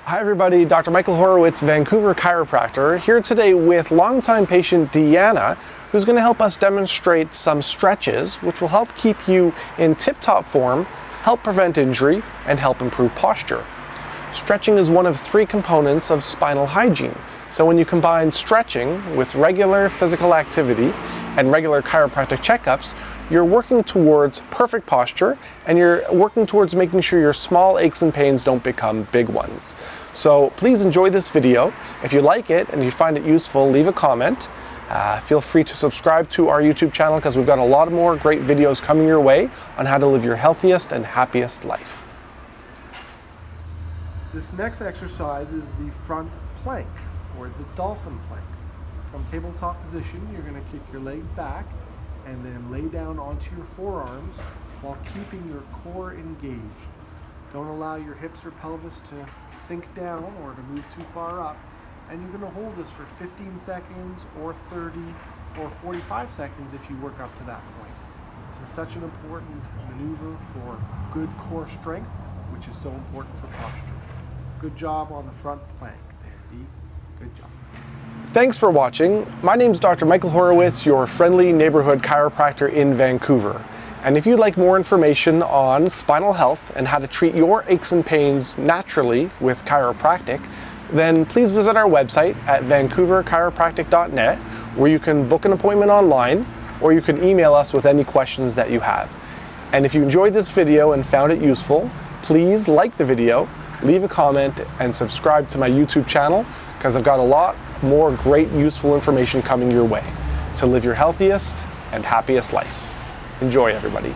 Hi everybody, Dr. Michael Horowitz, Vancouver Chiropractor, here today with longtime patient DEANNA, who's going to help us demonstrate some stretches which will help keep you in tip-top form, help prevent injury, and help improve posture. Stretching is one of three components of spinal hygiene. So when you combine stretching with regular physical activity and regular chiropractic checkups, you're working towards perfect posture and you're working towards making sure your small aches and pains don't become big ones. So please enjoy this video. If you like it and you find it useful, leave a comment. Feel free to subscribe to our YouTube channel because we've got a lot more great videos coming your way on how to live your healthiest and happiest life. This next exercise is the front plank, or the Dolphin plank. From tabletop position, you're going to kick your legs back and then lay down onto your forearms while keeping your core engaged. Don't allow your hips or pelvis to sink down or to move too far up. And you're going to hold this for 15 seconds or 30 or 45 seconds if you work up to that point. This is such an important maneuver for good core strength, which is so important for posture. Good job on the front plank there, Dee. Good job. Thanks for watching. My name is Dr. Michael Horowitz, your friendly neighborhood chiropractor in Vancouver. And if you'd like more information on spinal health and how to treat your aches and pains naturally with chiropractic, then please visit our website at vancouverchiropractic.net, where you can book an appointment online or you can email us with any questions that you have. And if you enjoyed this video and found it useful, please like the video, leave a comment, and subscribe to my YouTube channel because I've got a lot more great useful information coming your way to live your healthiest and happiest life. Enjoy, everybody.